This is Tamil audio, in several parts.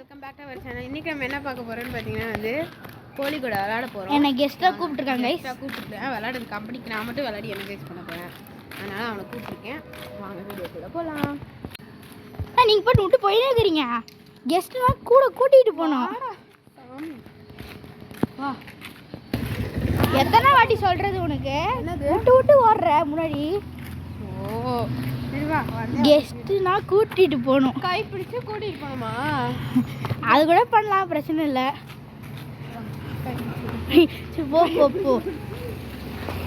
Welcome back to our channel. இன்னைக்கு நம்ம என்ன பார்க்க போறோம்னு பார்த்தீங்கன்னா வந்து கோழி கூட விளையாட போறோம். என்ன கெஸ்ட்டாக கூப்பிட்டுருக்காங்க. கூப்பிட்டுருக்கேன் விளையாடுறது கம்பெனிக்கு நான் மட்டும் விளையாடி என்கரேஜ் பண்ண போறேன். அதனால அவனை கூப்பிட்டுருக்கேன். வாங்க வீடியோக்குள்ள போகலாம். நீங்கள் போட்டு விட்டு போயிட்டே இருக்கிறீங்க. கெஸ்ட்லாம் கூட கூட்டிகிட்டு போனோம். வா எத்தனை வாட்டி சொல்கிறது உனக்கு? விட்டு விட்டு ஓடுற முன்னாடி. ஓ கெஸ்ட்டுனா கூட்டிகிட்டு போகணும். கை பிடிச்சி கூட்டிகிட்டு போகணுமா? அது கூட பண்ணலாம், பிரச்சனை இல்லை. போ போ போ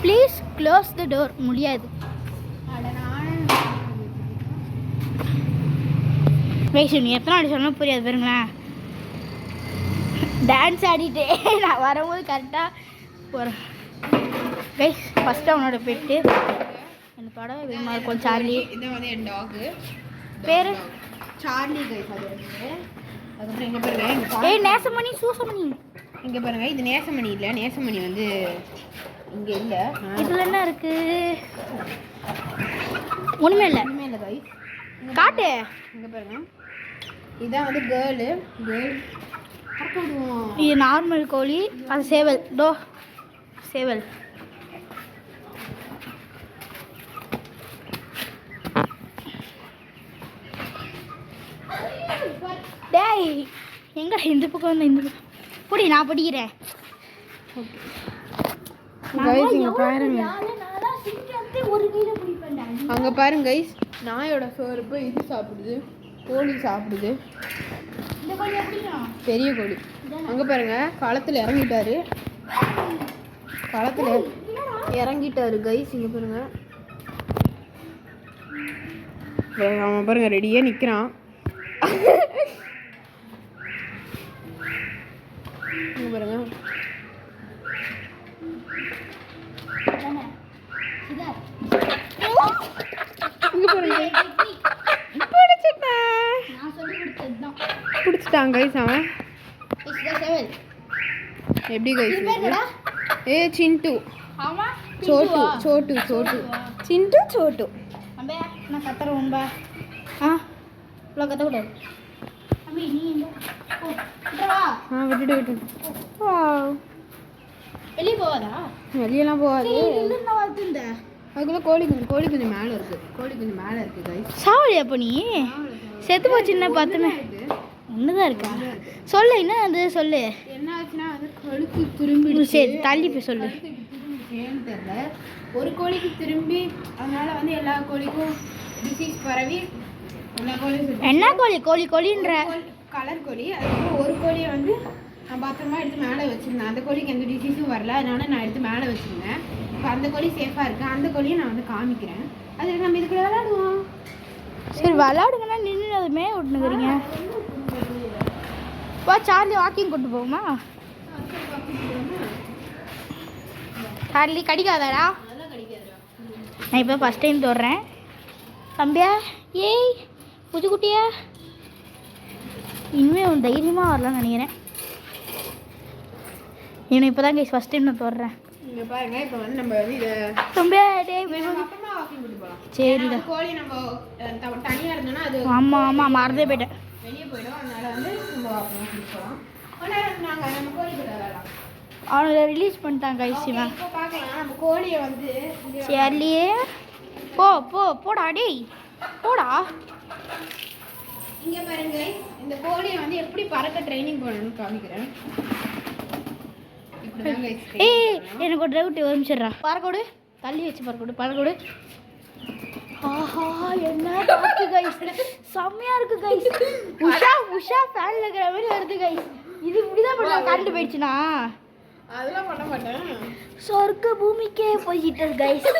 ப்ளீஸ் க்ளோஸ் த டோர். முடியாது. நீ எத்தனை வாட்டி சொன்னாலும் புரியாது பாருங்களேன். டான்ஸ் ஆடிட்டே நான் வரும்போது கரெக்டாக போகிறேன். கைஸ் ஃபஸ்ட்டு அவனோட பெட்டு இந்த படம் வேகமாக இருக்கும். சார்லி. இது வந்து என் டாகு. பேர் சார்லி கைஸ். அது அதுக்கப்புறம் இங்கே பாருங்க. நேசமணி சூசமணி. இங்கே பாருங்க, இது நேசமணி இல்லை. நேசமணி வந்து இங்கே இல்லை. இதில் என்ன இருக்கு? ஒன்றுமே இல்லை. ஒன்றுமே இல்லை கைஸ். காட்டு. இங்கே பாருங்க, இதான் வந்து கேர்ளு. இது நார்மல் கோழி. அது சேவல். டோ சேவல். டேய் எங்க இந்த பக்கம் வந்து இந்த பக்கம் புடி. நான் படிக்கிறேன். அங்கே பாருங்க கைஸ், நாயோட சோறு போய் இது சாப்பிடுது, கோழி சாப்பிடுது. பெரிய கோழி. அங்கே பாருங்க, களத்தில் இறங்கிட்டாரு. களத்தில் இறங்கிட்டாரு கைஸ். இங்கே பாருங்க, அவன் பாருங்க ரெடியாக நிற்கிறான். இங்கே பாருங்க, இங்கே பாருங்க பிடிச்சிட்டான் கைஸ். அவன் எப்படி கைஸ்? ஏ சிண்டு சோட்டு சோட்டு சோட்டு சிண்டு சோட்டு. நான் கத்துறேன் உண்பா. இவ்வளோ கத்தக்கூடாது. விட்டுட்டு வெளியே போவாதா? வெளியெல்லாம் போகாது. அதுக்குள்ள கோழி கொஞ்சம் மேலே இருக்கு. கோழி கொஞ்சம் மேலே இருக்கு கைஸ். சாவலியா அப்போ நீ? செத்து போச்சுன்னா பார்த்துமே ஒன்றுதான் இருக்கா? சொல்லு என்ன அது சொல்லு. என்ன ஆச்சுன்னா வந்து கழுத்து திரும்பி. சரி தள்ளி போய் சொல்லு. ஏன்னு தெரியல, ஒரு கோழிக்கு திரும்பி, அதனால வந்து எல்லா கோழிக்கும் டிசீஸ் பரவி எல்லா கோழியும். என்ன கோழி? கோழின்ற கலர் கோழி. அதுக்கப்புறம் ஒரு கோழியை வந்து நான் பத்திரமா எடுத்து மேலே வச்சுருந்தேன். அந்த கோழிக்கு எந்த டிசீஸும் வரல, அதனால நான் எடுத்து மேலே வச்சுருந்தேன். இப்போ அந்த கோழி சேஃபாக இருக்குது. அந்த கோழியை நான் வந்து காமிக்கிறேன். அது நம்ம இதுக்குள்ள விளையாடுவோம். சரி விளையாடுங்கன்னா நின்றுமே விட்டுனுக்குறீங்க. வா சார்லி வாக்கிங் கொண்டு போகுமா? சார்லி கடிக்காதாடா? நான் இப்போ ஃபஸ்ட் டைம் தோடுறேன். தம்பியா ஏய் புதுக்குட்டியா இனிமேல் உன் தைரியமாக வரலான்னு நினைக்கிறேன். இவனை இப்போ தான் ஃபஸ்ட் டைம் நான் தோடுறேன். இங்கே பாருங்க, இப்போ வந்து நம்ம வந்து இதை தம்பியா டே அப்புறமா வாக்கிங் கொண்டு போகலாம். சரிடா. கோழி நம்ம தனியாக இருந்தோம்னா அது ஆமாம் மறந்தே போயிட்டேன். வெளியே போயிடும். அதனால வந்து நம்ம வாக்கிங் கொண்டு போகலாம். ஆனால் நாங்கள் நம்ம கோழி கூட விளையாடலாம். அவனை ரிலீஸ் பண்ணிட்டாங்க கைசிவன். இப்போ பார்க்கலாம் நம்ம கோழியை வந்து. சரியே போ போ போடா டேய் போடா. இங்கே பாருங்க, இந்த கோழியை வந்து எப்படி பறக்க ட்ரைனிங் பண்ணணும்னு காமிக்கிறேன். ஏய் எனக்கு ஒரு டவுட் வருமிச்சிடுறா. பறக்கோடு தள்ளி வச்சு பறக்கோடு. ஆஹா என்ன பாட்டு கைஸ், செம்மையாக இருக்குது கைஸ். உஷா ஃபேனில் இருக்கிற மாதிரி வருது கைஸ். இது இப்படிதான் பண்ண கரண்ட் போயிடுச்சுன்னா அதெல்லாம் பண்ண மாட்டேன். சொர்க்க பூமிக்கே போயிட்டு கைஸ்.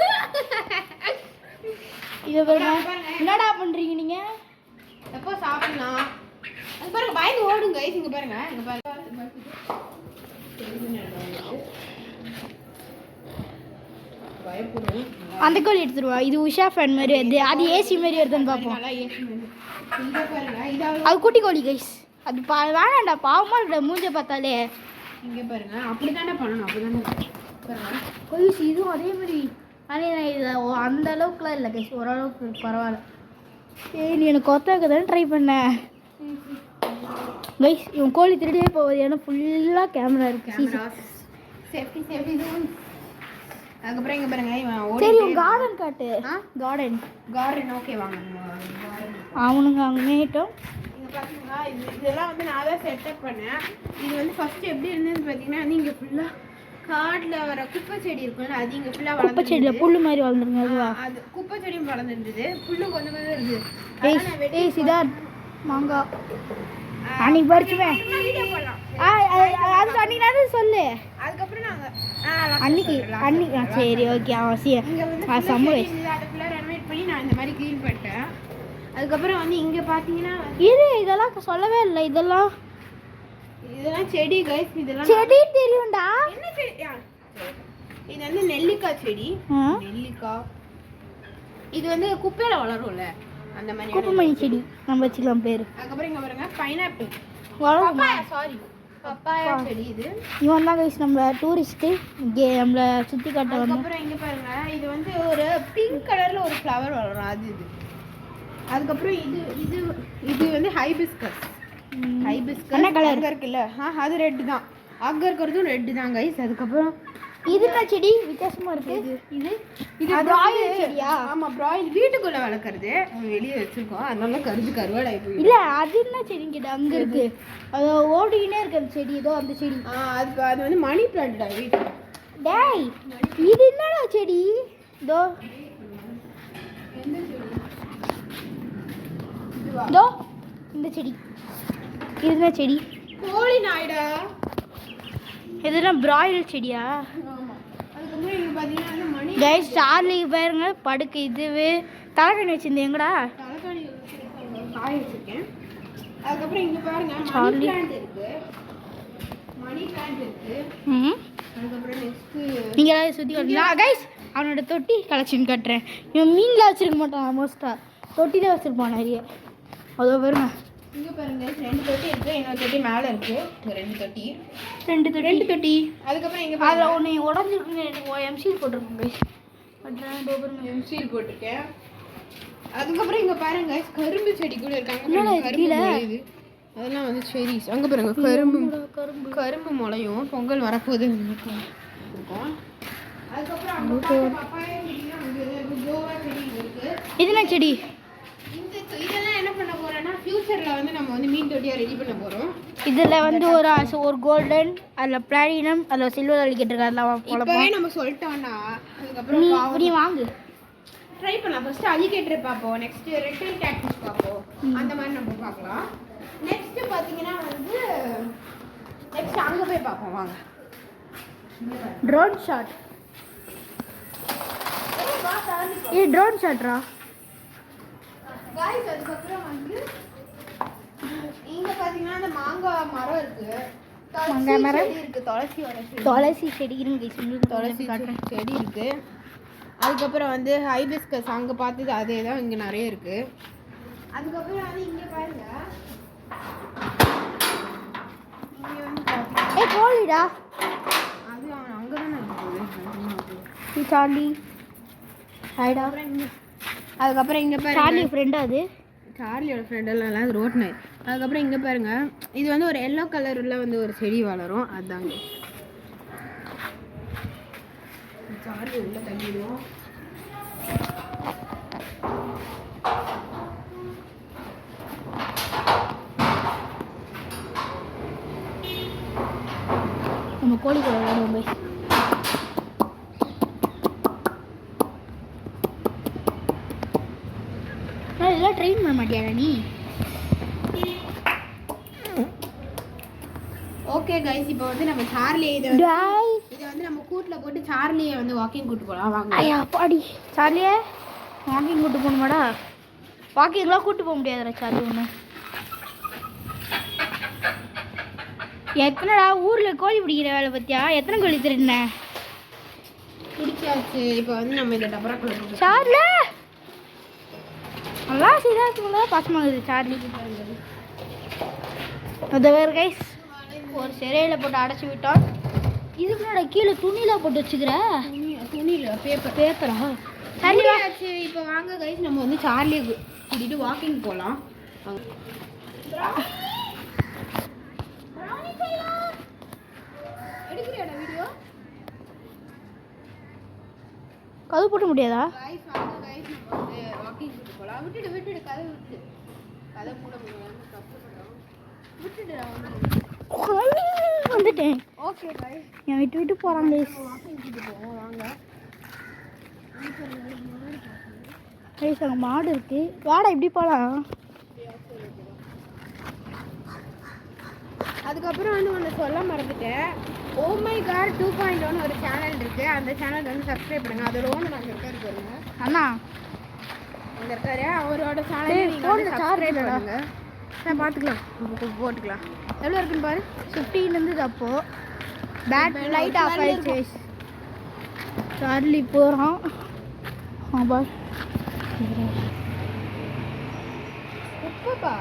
இதை பாருங்க, என்னடா பண்ணுறீங்க நீங்கள்? எப்போ சாப்பிடலாம்? அது பாருங்க, பயந்து ஓடுங்க கைஸ். இங்கே பாருங்க, இங்கே பாருங்க. அந்த கோழி எடுத்துருவா. இது உஷா ஃபேன் மாதிரி வருது. அது ஏசி மாதிரி வருதுன்னு பார்ப்போம். அது குட்டி கோழி கைஸ். அது வேணாண்டா, பாவமாக இருக்கா மூஞ்ச பார்த்தாலே. இங்கே பாருங்க, அப்படி தானே பண்ணணும். அப்படி தானே கைஸ். இதுவும் அதே மாதிரி. ஆனால் இது அந்த அளவுக்குலாம் இல்லை கைஸ், ஓரளவுக்கு பரவாயில்ல. சரி நீ எனக்கு கொத்தக்க தானே ட்ரை பண்ணேன். கைஸ் இவன் கோழி திருடியே போகுது ஏன்னா ஃபுல்லாக கேமரா இருக்கு கேமராஸ் சேஃப்டி ஜோன். அதுக்கப்புறம் இங்கே பாருங்க இவன் சரி ஓடி உன் கார்டன் காட்டு. கார்டன் ஓகே வாங்க கார்டன். அவனுங்க அங்கே மேயிட்டோம். இங்கே பார்த்தீங்களா இதெல்லாம் வந்து நான் தான் செட்டப் பண்ணேன். இது வந்து ஃபஸ்ட்டு எப்படி இருந்ததுன்னு பார்த்தீங்கன்னா வந்து இங்கே ஃபுல்லாக காட்டில் வர குப்பை செடி இருக்கும்ல அது இங்கே ஃபுல்லாக குப்பை செடியில் புல்லு மாதிரி வளர்ந்துருங்க அதுவா? அது குப்பை செடியும் வளர்ந்துருந்தது, புல்லு கொஞ்சம் கொஞ்சம் இருந்தது. ஏய் சித்தார்த் மாங்காய் அன்னைக்கு பறிச்சுவேன். வீடியோ போடலாம். அது அன்னைக்கு சொல்லு. அதுக்கப்புறம் நாங்கள் அன்னைக்கு சரி ஓகே அவசியம் இங்கே வந்து சம்ம அதை ஃபுல்லாக ரெனோவேட் பண்ணி நான் இந்த மாதிரி க்ளீன் பண்ணிட்டேன். அதுக்கப்புறம் வந்து இங்கே பார்த்தீங்கன்னா இதெல்லாம் சொல்லவே இல்லை. இதெல்லாம் செடி கைஸ். இதெல்லாம் செடி தெரியும்டா. என்ன செடி? இது வந்து நெல்லிக்காய் செடி. நெல்லிக்காய் இது வந்து குப்பையில வளரும்ல அந்த மாதிரி குப்பைமணி செடி நம்ம வச்சுக்கலாம் பேர். அதுக்கப்புறம் இங்கே பாருங்க பைனாப்பிள் பப்பாயா செடி. இது இவன் தான் கைஸ் நம்ம டூரிஸ்ட்டு இங்கே நம்மளை சுற்றி காட்ட வந்து. அதுக்கப்புறம் இங்கே பாருங்க இது வந்து ஒரு பிங்க் கலரில் ஒரு ஃப்ளவர் வளரும் அது இது. அதுக்கப்புறம் இது இது இது வந்து ஹைபிஸ்கஸ் என்ன கலர் இருக்குல்ல அது ரெட்டு தான். அங்கே இருக்கிறதும் ரெட்டு தான் கைஸ். அதுக்கப்புறம் இதுனா செடி வித்தியாசமா இருக்கு. இது இது பிராயில் செடியா? ஆமா பிராயில் வீட்டுக்குள்ள வளர்க்கறது, வெளியே வச்சிருக்கோம் அதனால கருவாடாய் போய். இல்ல அது என்ன செடி கிட்ட அங்க இருக்கு, அது ஓடிக்கினே இருக்கு அந்த செடி. ஏதோ அந்த செடி அது வந்து மணி பிளான்ட்டா வீட்டுல. டேய் இது என்னடா செடி? இதோ எந்த செடி? இதோ இந்த செடி. இதுனா செடி கோழி நாய்டா. இதெல்லாம் பிராயில் செடியா? அதுக்கப்புறம் இங்கே பார்த்தீங்கன்னா மணி கைஸ் சார்லி பாருங்க படுக்கு. இதுவே தலைக்கணி வச்சிருந்தேன் எங்கடா? தலைக்கணி காய வச்சிருக்கேன். அதுக்கப்புறம் இங்கே பாருங்க மணி பிளான்ட் இருக்கு. அதுக்கப்புறம் நெக்ஸ்ட் நீங்கள் ஏதாவது சுற்றி காட்டுங்களா கைஸ்? அவனோட தொட்டி கலெக்ஷன் கட்டுறேன். இவன் மீன்லாம் வச்சிருக்க மாட்டான், மோஸ்ட்டாக தொட்டி தான் வச்சுருப்பான் நிறைய. அதோ வருங்க இங்கே பாருங்க 2 தொட்டி இருக்குது, இன்னொரு தொட்டி மேலே இருக்குது. 2 தொட்டி. அதுக்கப்புறம் இங்கே அதில் ஒன்று உடஞ்சிருக்குன்னு எம்சில் போட்டிருக்கோம் கைஸ். எம்சில் போட்டிருக்கேன். அதுக்கப்புறம் இங்கே பாருங்க கரும்பு செடி கூட இருக்காங்க. இது அதெல்லாம் வந்து செரிஸ். அங்கே பாருங்க கரும்பு முளையும். பொங்கல் வரப்போகுது இருக்கும். அதுக்கப்புறம் இதுனா செடி. இதெல்லாம் என்ன பண்ண போறோம்னா ஃபியூச்சர்ல வந்து நம்ம வந்து மீன் தொட்டியா ரெடி பண்ண போறோம். இதுல வந்து ஒரு கோல்டன், அதுல பிளாட்டினம், அதுல சில்வர் அலிகேட்டர் அதெல்லாம் இப்பவே நம்ம சொல்லிட்டோம்னா அதுக்கப்புறம் நீ வாங்கு ட்ரை பண்ணலாம். ஃபர்ஸ்ட் அலிகேட்டர் பார்ப்போம், நெக்ஸ்ட் ரெட் டெயில் கேட்ஃபிஷ் பார்ப்போம். அந்த மாதிரி நம்ம பார்க்கலாம். நெக்ஸ்ட் பாத்தீங்கன்னா வந்து நெக்ஸ்ட் அங்க போய் பார்ப்போம் வாங்க. Drone shot. இது ட்ரோன் ஷாட்ரா गाइस. அதுக்கப்புறம் வந்து இங்க பாத்தீங்கன்னா அந்த மாங்காய் மரம் இருக்கு. மாங்காய் மரம் இருக்கு. துளசி செடி இருக்கு. துளசி செடி இருக்கு. அதுக்கப்புறம் வந்து ஹைபிஸ்கஸ் அங்க பார்த்தது அதே தான் இங்க நிறைய இருக்கு. அதுக்கப்புறம் வந்து இங்க பாருங்க இங்க வந்து ஏய் கோழிடா அது அங்க தான இருக்கு. சார்லி ஹைடா. அதுக்கப்புறம் இங்கே பாருங்க சார்லி ஃப்ரெண்டு. அது சார்லியோட ஃப்ரெண்டெல்லாம் இல்லை, அது ரோட் நாய். அதுக்கப்புறம் இங்கே பாருங்க இது வந்து ஒரு எல்லோ கலரில் வந்து ஒரு செடி வளரும். அதுதாங்க சார்லி உள்ள தள்ளிடுவோம். நம்ம கோழி கூட விளையாடுவோம் போய். இதெல்லாம் ட்ரெயின் பண்ண மாட்டியாடா நீ? ஓகே கைஸ், இப்போ வந்து நம்ம சார்லி இதை வந்து நம்ம கூட்டில் போட்டு சார்லியை வந்து வாக்கிங் கூட்டு போகலாம் வாங்க. ஐயா பாடி சார்லியே வாக்கிங் கூட்டு போகணுமாடா? வாக்கிங்லாம் கூட்டு போக முடியாதுடா சார்லி. ஒன்று எத்தனைடா ஊரில் கோழி பிடிக்கிற வேலை பற்றியா? எத்தனை கோழி திருடின? பிடிச்சாச்சு. இப்போ வந்து நம்ம இந்த டபராக்குள்ள சார்ல நல்லா சீதாக்குள்ள பாசமாகுது சார்லி. அது வேறு கைஸ் ஒரு சிறையில் போட்டு அடைச்சி விட்டோம். இதுக்குள்ள கீழே துணியில் போட்டு வச்சுக்கிற. துணியில் பேப்பரா? சார்லி ஆச்சு. இப்போ வாங்க கைஸ் நம்ம வந்து சார்லியை கூட்டிகிட்டு வாக்கிங் போகலாம். கதவு போட்ட முடியாதா? கைஸ் வாங்க கைஸ், நம்ம வந்து வாக்கிங் கூட்டு போலாம். விட்டுடு கதவு விட்டு, கதவு மூட முடியாது, கஷ்டப்படுறோம். விட்டுடுடா வந்துட்டேன். ஓகே கைஸ், என் விட்டு போகிறாங்க கைஸ். வாக்கிங் கூட்டு போவோம் வாங்க. கைஸ் அங்கே மாடு இருக்கு, வாடா இப்படி போகலாம். அதுக்கப்புறம் வந்து ஒன்று சொல்ல மறந்துட்டேன். ஓ மை காட் 2.1 ஒரு சேனல் இருக்கு. அந்த சேனல் வந்து சப்ஸ்கிரைப் பண்ணுங்க. அதோட ஓனர் நாங்கள் இருக்காரு பாருங்க, அண்ணா அங்கே இருக்காரு. அவரோட சேனல் நீங்கள் வந்து சப்ஸ்கிரைப் பண்ணுங்க. நான் பார்த்துக்கலாம், போட்டுக்கலாம். எவ்வளோ இருக்குன்னு பாரு. 15 இருந்தது அப்போ. பேட் லைட் ஆஃப் ஆயிடுச்சு. சார்லி போகிறான். ஆபா உப்புப்பா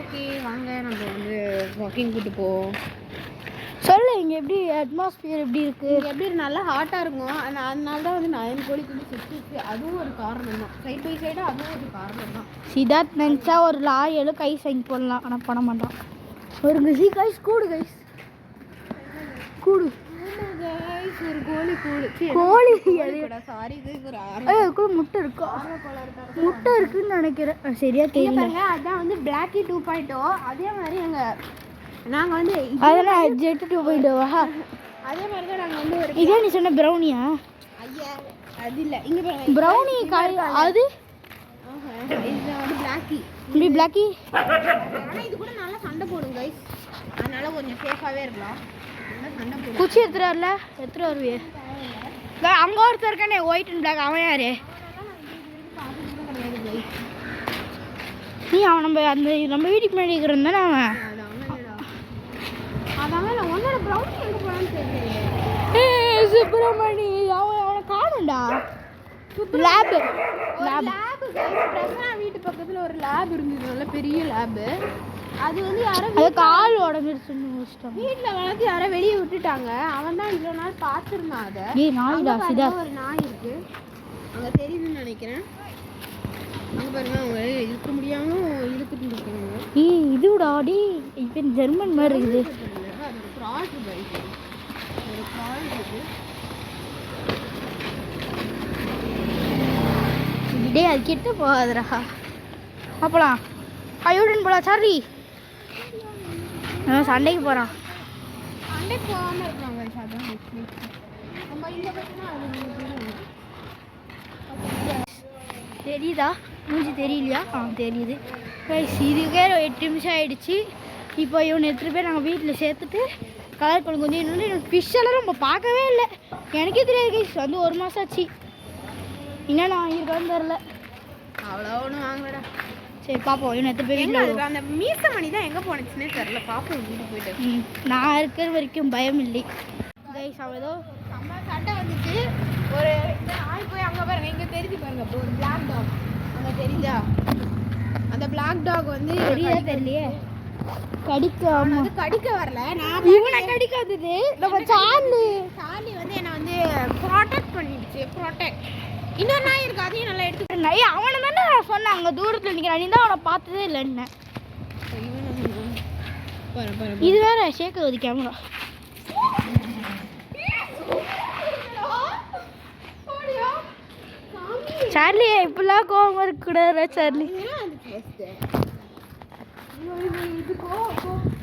ஓகே வாங்க, நம்ம வந்து வாக்கிங் கூட்டு போவோம். சொல்லு இங்கே எப்படி அட்மாஸ்பியர் எப்படி இருக்குது? இங்கே எப்படி நல்லா ஹாட்டாக இருக்கும். அதனால தான் வந்து 9 கோழிக்கு வந்து சுற்றிச்சு. அதுவும் ஒரு காரணம் தான். சைட் பை சைடாக அதுவும் ஒரு காரணம் தான். சித்தார்த் நினச்சா ஒரு லாயலும் கை சைன் போடலாம், ஆனால் பண்ண மாட்டான். ஒரு கைஸ் கூடு கைஸ் கூடு. ஒரு கோழி கூடு. கோழி சாரி, கூட முட்டை இருக்கா? முட்டை இருக்குன்னு நினைக்கிறேன், சரியா தெரியல. அதான் வந்து பிளாக்கி 2.0. அதே மாதிரி நாங்கள் வந்து அதெல்லாம் ஜெட்டு 2.0வா? அதே மாதிரி தான் நாங்கள் வந்து ஒரு இதே நீ சொன்ன ப்ரௌனியா? ஐயா அது இல்லை, இங்கே ப்ரௌனி காய் அது. இது வந்து பிளாக்கி. இப்படி பிளாக்கி. ஆனால் இது கூட நல்லா சண்டை போடும் கைஸ், அதனால கொஞ்சம் சேஃபாகவே இருக்கலாம். நல்லா சண்டை போடும். குச்சி எடுத்துட்டு வருவியே? அங்கே ஒருத்தர் இருக்கானே ஒயிட் அண்ட் பிளாக், அவன் யாரு? நீ அவன் நம்ம வீட்டுக்கு முன்னாடி இருக்கிறது தானே அவன்? அதான் நான் உன்னோட ப்ரௌனி எங்கே போனான்னு தெரியல. சுப்பிரமணி அவனை காணும்டா. லேபு பிரசன்னா வீட்டு பக்கத்தில் ஒரு லேப் இருந்தது, நல்ல பெரிய லேபு. அது வந்து யாரும் அது கால் உடஞ்சிருச்சுன்னு வச்சுட்டாங்க. வீட்டில் வளர்த்து யாரும் வெளியே விட்டுட்டாங்க. அவன் தான் இவ்வளோ நாள் பார்த்துருந்தான். அதை நாய்டா சிதா, ஒரு நாய் இருக்கு அங்கே தெரியுதுன்னு நினைக்கிறேன். அங்கே பாருங்க, அவங்க இருக்க முடியாமல் இழுத்துட்டு இருக்காங்க. இதுடா டி இப்போ ஜெர்மன் மாதிரி இருக்குது. அது ஒரு ப்ராட் பைக், ஒரு ப்ராட் இருக்கு. டே அது கிட்ட போகாதுடா. அப்பலாம் ஐயோடன் போலாம் சார்லி. சண்டைக்கு போகிறான். சண்டைக்கு போகாமல் இருக்கிறாங்க. நம்ம இந்த பக்கம் தெரியுதா? மூஞ்சி தெரியலையா? தெரியுது. இதுக்கே 8 நிமிஷம் ஆகிடுச்சு. இப்போ இவனை எடுத்துகிட்டு போய் நாங்கள் வீட்டில் சேர்த்துட்டு கலர் பண்ண கொஞ்சம் இன்னொன்று ஃபிஷ் எல்லாம் நம்ம பார்க்கவே இல்லை. எனக்கே தெரியாது கைஸ், வந்து 1 மாதம் ஆச்சு. இன்னும் நான் வாங்கியிருக்கான்னு தெரில. அவ்வளோ ஒன்றும் வாங்கலடா. சரி பார்ப்போம். இவனை எடுத்துகிட்டு போய் வீட்டில் அந்த மீச மணி தான் எங்கே போனச்சுன்னே தெரில. பார்ப்போம் வீட்டுக்கு போயிட்டு. நான் இருக்கிற வரைக்கும் பயம் இல்லை கைஸ். அவன் ஏதோ செம்ம சண்டை வந்துச்சு. ஒரு நாய் போய் அங்கே பாருங்க, இங்கே தெரிஞ்சு பாருங்க. அப்போ ஒரு பிளாக் டாக் அங்கே தெரிஞ்சா? அந்த பிளாக் டாக் வந்து தெரியலையே கடிக்க. அது கடிக்க வரல, நான் இவனை கடிக்க வந்தது நம்ம சார்லி வந்து என்னை வந்து ப்ரொடெக்ட் பண்ணிடுச்சு. இன்னொரு நாய் இருக்கு, அதையும் நல்லா எடுத்து. நாய் அவனை தானே நான் சொன்னேன், அங்கே தூரத்தில் நிற்கிறான். நீ தான் அவனை பார்த்ததே இல்லைன்னு. இது வேற ஷேக் ஆகுது கேமரா. சார்லி இப்பெல்லாம் கோவம் இருக்கக்கூடாது சார்லி.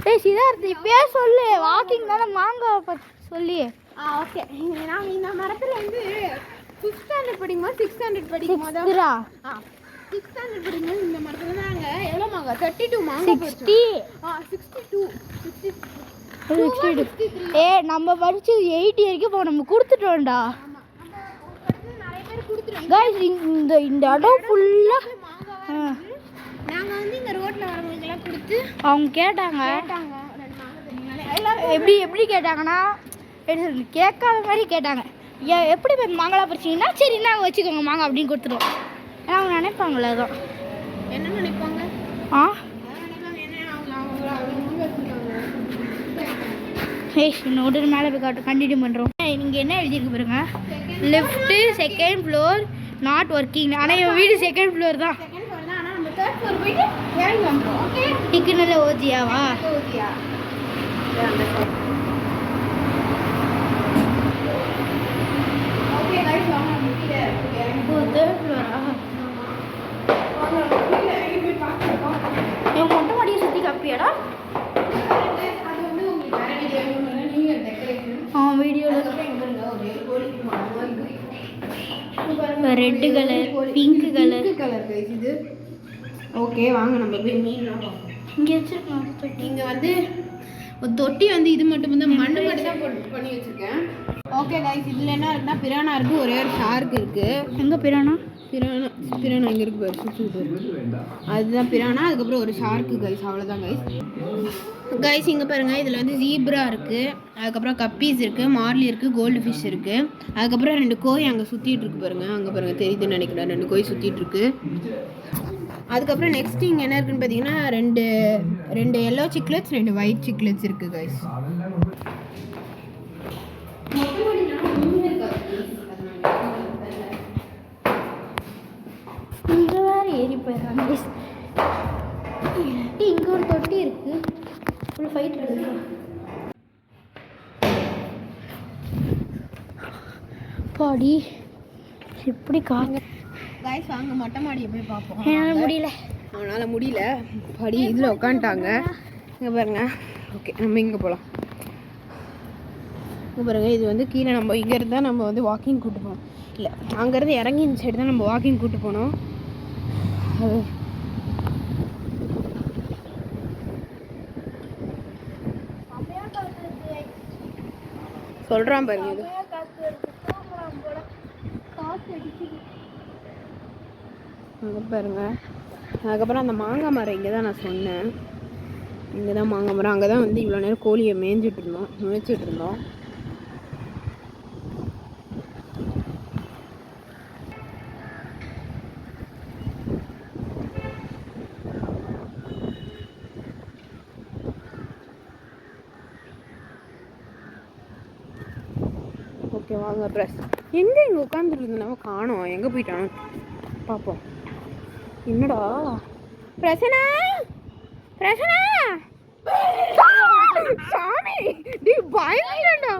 ஏய் சிதார்த் இப்பயே சொல்லு, வாக்கிங் தானே மாங்காய் சொல்லி. ஓகே, நாங்கள் இந்த மரத்தில் வந்து 5th ஸ்டாண்டர்ட் படிக்கும்போது 6th ஸ்டாண்டர்ட் படிக்கும்போது 6th ஸ்டாண்டர்ட் படிக்கும்போது இந்த மரத்தில் நாங்கள் எவ்வளோ மாங்காய் 32 மாங்காய் 60 62 ஏ நம்ம படிச்சு 80 வரைக்கும் இப்போ நம்ம கொடுத்துட்டோம்டா. நிறைய பேர் கொடுத்துருவோம் கைஸ். இந்த இடம் ஃபுல்லாக நாங்கள் வந்து இந்த ரோட்டில் வரவங்களுக்கெல்லாம் கொடுத்து அவங்க கேட்டாங்க. எப்படி கேட்டாங்கன்னா கேட்காத மாதிரி கேட்டாங்க. எப்படி போய் மாங்காய் பறிச்சிங்கன்னா சரி நாங்கள் வச்சுக்கோங்க மாங்காய் அப்படின்னு கொடுத்துருவோம். ஏன்னா அவங்க நினைப்பாங்களே அதான். என்ன நினைப்பாங்க? இன்னொரு மேலே போய் காட்டு கண்டினியூ பண்ணுறோம். நீங்கள் என்ன எழுதியிருக்கு பாருங்க, left 2nd floor not working. ஆனால் என் வீடு 2nd ஃப்ளோர் தான். டிக்குனல ஓஜியாவா? Third Flora? என் மொட்டை மாடியை சுற்றி காப்பியாடா? வீடியோவில் ரெட்டு கலர், பிங்க் கலர். இது ஓகே, வாங்க நம்ம போய் மீன்லாம் பார்ப்போம். இங்கே வச்சிருக்கோம். இங்கே வந்து ஒரு தொட்டி வந்து இது மட்டும் வந்து மண்ணு மட்டும் தான் போட்டு பண்ணி வச்சுருக்கேன். ஓகே கைஸ், இதில் என்ன இருக்குன்னா பிரானா இருக்குது, ஒரே ஒரு ஷார்க் இருக்குது. எங்கே பிரானா? பிரானா இங்கே இருக்கு பாரு, சுற்றி அதுதான் பிரானா. அதுக்கப்புறம் ஒரு ஷார்க்கு கைஸ், அவ்வளோதான் கைஸ். இங்கே பாருங்கள், இதில் வந்து ஜீப்ரா இருக்குது, அதுக்கப்புறம் கப்பீஸ் இருக்குது, மார்லி இருக்குது, கோல்டு ஃபிஷ் இருக்குது. அதுக்கப்புறம் 2 கோய் அங்கே சுற்றிட்டு இருக்கு பாருங்கள். அங்கே பாருங்கள், தெரியுதுன்னு நினைக்கிறேன், 2 கோய் சுற்றிட்டு இருக்கு. அதுக்கப்புறம் நெக்ஸ்ட் இங்கே என்ன இருக்குன்னு பார்த்தீங்கன்னா ரெண்டு எல்லோ சிக்லெட்ஸ், 2 ஒயிட் சிக்லெட்ஸ் இருக்குது கைஸ். இங்கே வேறு ஏறி போயிடறாங்க கைஸ். இங்கே ஒரு தொட்டி இருக்குது, ஃபுல் ஃபைட் இருக்குது. பாடி எப்படி காங்க கைஸ், வாங்க மொட்டை மாடியை போய் பார்ப்போம். என்னால் முடியல. அவனால் முடியல. படி இதில் உட்காந்துட்டாங்க. இங்கே பாருங்க. ஓகே, நம்ம இங்கே போகலாம். இங்கே பாருங்கள், இது வந்து கீழே நம்ம இங்கேருந்து தான் நம்ம வந்து வாக்கிங் கூப்பிட்டு போனோம். இல்லை, அங்கேருந்து இறங்கி இந்த சைடு தான் நம்ம வாக்கிங் கூப்பிட்டு போனோம். அது சொல்கிறான் பாருங்க. இது அங்கே பாருங்க. அதுக்கப்புறம் அந்த மாங்காய் மரம் இங்கே தான் நான் சொன்னேன். இங்கே தான் மாங்காய் மரம். அங்கே தான் வந்து இவ்வளோ நேரம் கோழியை மேய்ச்சிட்டு இருந்தோம். ஓகே, வாங்க ப்ரெஸ். இங்கே உட்காந்துட்டு நம்ம காணோம், எங்கே போயிட்டானோ பார்ப்போம். என்னடா பிரசனா சாமி, டி பயந்துடா.